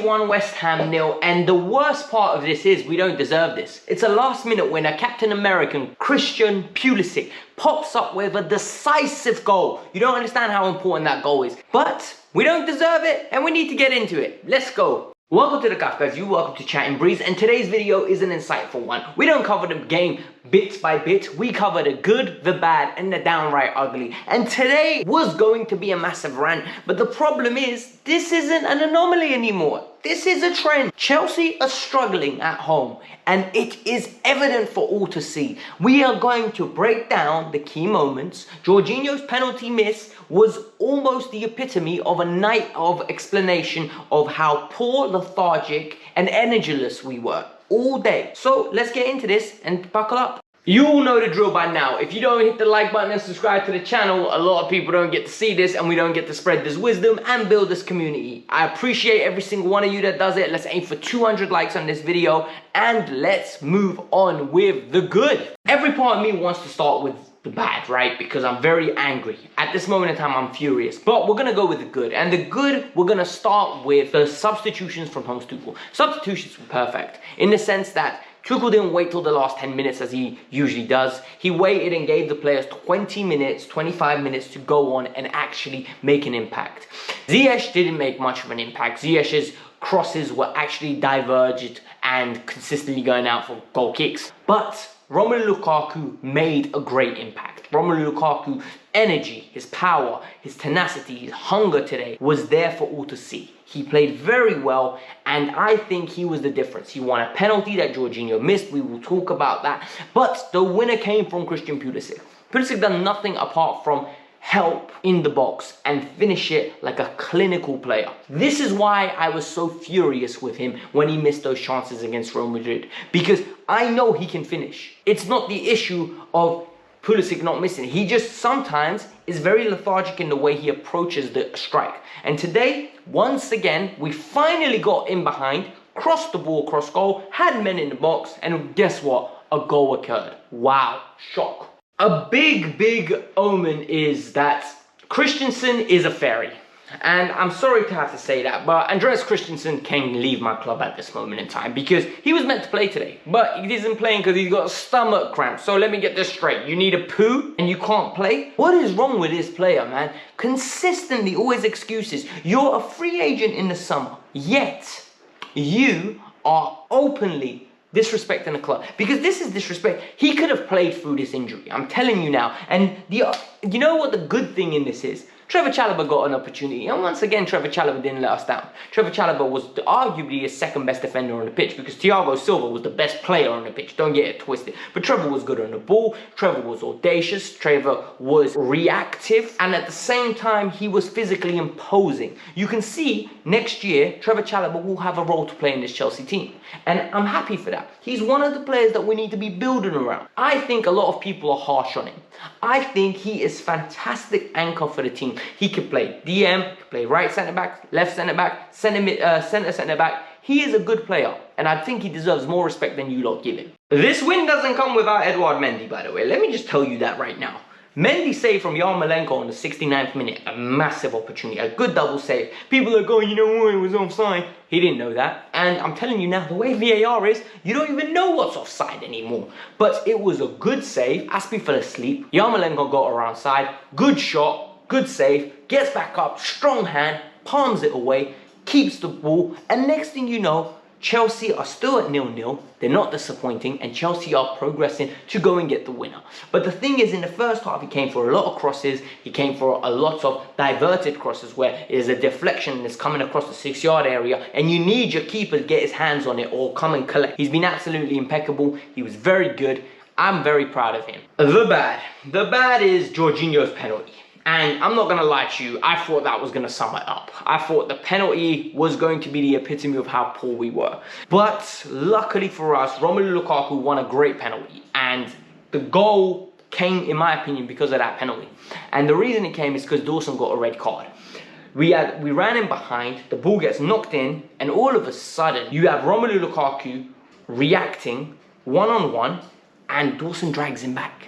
1, West Ham 0, and the worst part of this is we don't deserve this. It's a last-minute winner. Captain American Christian Pulisic pops up with a decisive goal. You don't understand how important that goal is. But we don't deserve it, and we need to get into it. Let's go. Welcome to the Kavkas View, welcome to Chat and Breeze, and today's video is an insightful one. We don't cover the game bit by bit, we cover the good, the bad, and the downright ugly. And today was going to be a massive rant, but the problem is, this isn't an anomaly anymore. This is a trend. Chelsea are struggling at home, and it is evident for all to see. We are going to break down the key moments. Jorginho's penalty miss was almost the epitome of a night of explanation of how poor, lethargic, and energyless we were all day. So let's get into this and buckle up. You all know the drill by now. If you don't hit the like button and subscribe to the channel, a lot of people don't get to see this and we don't get to spread this wisdom and build this community. I appreciate every single one of you that does it. Let's aim for 200 likes on this video and let's move on with the good. Every part of me wants to start with the bad, right? Because I'm very angry. At this moment in time, I'm furious. But we're gonna go with the good. And the good, we're gonna start with the substitutions from Hans Tuchel. Substitutions were perfect in the sense that Tuchel didn't wait till the last 10 minutes as he usually does. He waited and gave the players 20 minutes, 25 minutes to go on and actually make an impact. Ziyech didn't make much of an impact. Ziyech's crosses were actually diverged and consistently going out for goal kicks. But Romelu Lukaku made a great impact. Romelu Lukaku's energy, his power, his tenacity, his hunger today was there for all to see. He played very well, and I think he was the difference. He won a penalty that Jorginho missed. We will talk about that. But the winner came from Christian Pulisic. Pulisic done nothing apart from help in the box and finish it like a clinical player. This is why I was so furious with him when he missed those chances against Real Madrid, because I know he can finish. It's not the issue of Pulisic not missing. He just sometimes is very lethargic in the way he approaches the strike. And today, once again, we finally got in behind, crossed the ball across goal, had men in the box, and guess what? A goal occurred. Wow, shock. A big omen is that Christensen is a fairy. And I'm sorry to have to say that, but Andreas Christensen can leave my club at this moment in time because he was meant to play today. But he isn't playing because he's got a stomach cramp. So let me get this straight. You need a poo and you can't play? What is wrong with this player, man? Consistently, always excuses. You're a free agent in the summer, yet you are openly disrespecting the club, because this is disrespect. He could have played through this injury, I'm telling you now. And you know what the good thing in this is? Trevor Chalobah got an opportunity, and once again Trevor Chalobah didn't let us down. Trevor Chalobah was arguably his second best defender on the pitch, because Thiago Silva was the best player on the pitch, don't get it twisted. But Trevor was good on the ball, Trevor was audacious, Trevor was reactive, and at the same time he was physically imposing. You can see next year Trevor Chalobah will have a role to play in this Chelsea team, and I'm happy for that. He's one of the players that we need to be building around. I think a lot of people are harsh on him. I think he is fantastic anchor for the team. He could play DM, could play right centre back, left centre back, centre back. He is a good player, and I think he deserves more respect than you lot give him. This win doesn't come without Edouard Mendy, by the way. Let me just tell you that right now. Mendy saved from Yarmolenko in the 69th minute, a massive opportunity, a good double save. People are going, you know what, it was offside. He didn't know that. And I'm telling you now, the way VAR is, you don't even know what's offside anymore. But it was a good save. Aspi fell asleep. Yarmolenko got around side. Good shot, good save, gets back up, strong hand, palms it away, keeps the ball. And next thing you know, Chelsea are still at 0-0. They're not disappointing, and Chelsea are progressing to go and get the winner. But the thing is, in the first half, he came for a lot of crosses. He came for a lot of diverted crosses where there's a deflection that's coming across the 6-yard area, and you need your keeper to get his hands on it or come and collect. He's been absolutely impeccable. He was very good. I'm very proud of him. The bad is Jorginho's penalty. And I'm not going to lie to you, I thought that was going to sum it up. I thought the penalty was going to be the epitome of how poor we were. But luckily for us, Romelu Lukaku won a great penalty. And the goal came, in my opinion, because of that penalty. And the reason it came is because Dawson got a red card. We ran in behind, the ball gets knocked in, and all of a sudden, you have Romelu Lukaku reacting one-on-one, and Dawson drags him back.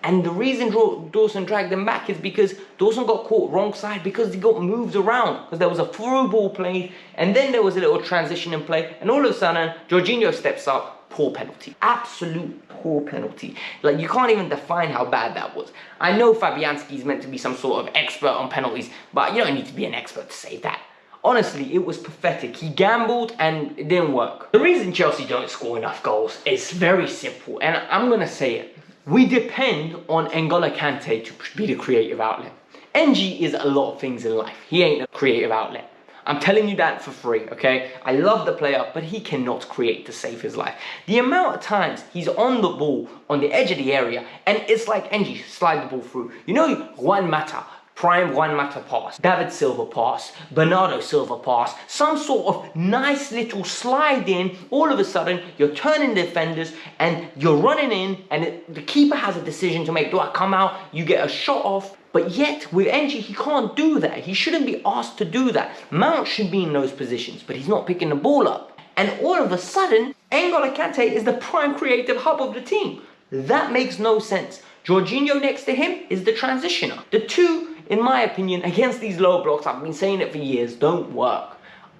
And the reason Dawson dragged them back is because Dawson got caught wrong side because he got moved around. Because there was a through ball played, and then there was a little transition in play, and all of a sudden, Jorginho steps up, poor penalty. Absolute poor penalty. Like, you can't even define how bad that was. I know Fabianski's meant to be some sort of expert on penalties, but you don't need to be an expert to say that. Honestly, it was pathetic. He gambled and it didn't work. The reason Chelsea don't score enough goals is very simple, and I'm going to say it. We depend on N'Golo Kante to be the creative outlet. NG is a lot of things in life. He ain't a creative outlet. I'm telling you that for free, okay? I love the player, but he cannot create to save his life. The amount of times he's on the ball, on the edge of the area, and it's like NG, slide the ball through. You know, Juan Mata, prime Juan Mata pass, David Silva pass, Bernardo Silva pass, some sort of nice little slide in, all of a sudden you're turning defenders and you're running in, and the keeper has a decision to make. Do I come out? You get a shot off. But yet, with NG, he can't do that. He shouldn't be asked to do that. Mount should be in those positions, but he's not picking the ball up. And all of a sudden, N'Golo Kante is the prime creative hub of the team. That makes no sense. Jorginho next to him is the transitioner. The two, in my opinion, against these low blocks, I've been saying it for years, don't work.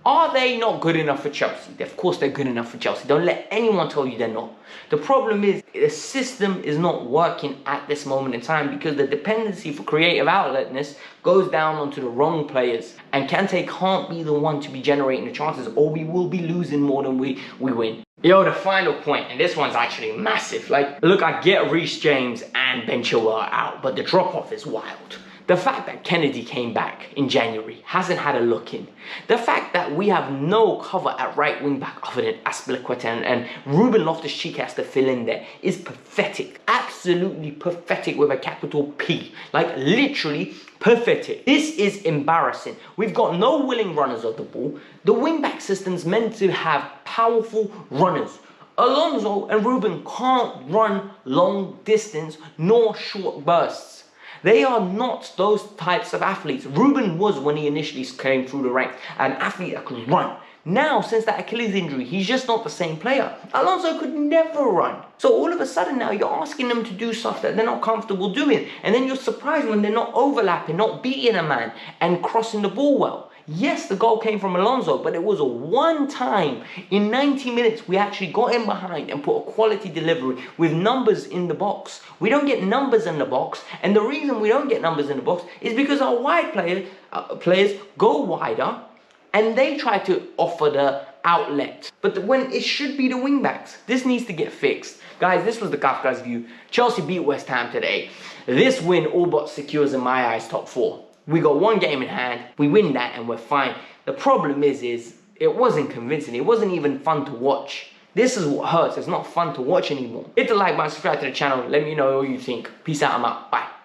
Are they not good enough for Chelsea? Of course they're good enough for Chelsea. Don't let anyone tell you they're not. The problem is the system is not working at this moment in time because the dependency for creative outletness goes down onto the wrong players. And Kante can't be the one to be generating the chances, or we will be losing more than we win. Yo, the final point, and this one's actually massive. Like, look, I get Reece James and Ben Chilwell out, but the drop-off is wild. The fact that Kennedy came back in January, hasn't had a look in. The fact that we have no cover at right wing back other than Azpilicueta and Ruben Loftus-Cheek has to fill in there is pathetic. Absolutely pathetic with a capital P. Like, literally pathetic. This is embarrassing. We've got no willing runners of the ball. The wing back system's meant to have powerful runners. Alonso and Ruben can't run long distance nor short bursts. They are not those types of athletes. Ruben was, when he initially came through the ranks, an athlete that could run. Now, since that Achilles injury, he's just not the same player. Alonso could never run. So all of a sudden now, you're asking them to do stuff that they're not comfortable doing. And then you're surprised when they're not overlapping, not beating a man, and crossing the ball well. Yes, the goal came from Alonso, but it was a one time in 90 minutes we actually got in behind and put a quality delivery with numbers in the box. We don't get numbers in the box, and the reason we don't get numbers in the box is because our wide players go wider and they try to offer the outlet. But when it should be the wing backs, this needs to get fixed. Guys, this was the Kavkas View. Chelsea beat West Ham today. This win all but secures, in my eyes, top 4. We got one game in hand, we win that and we're fine. The problem is it wasn't convincing, it wasn't even fun to watch. This is what hurts, it's not fun to watch anymore. Hit the like button, subscribe to the channel, let me know what you think. Peace out, I'm out, bye.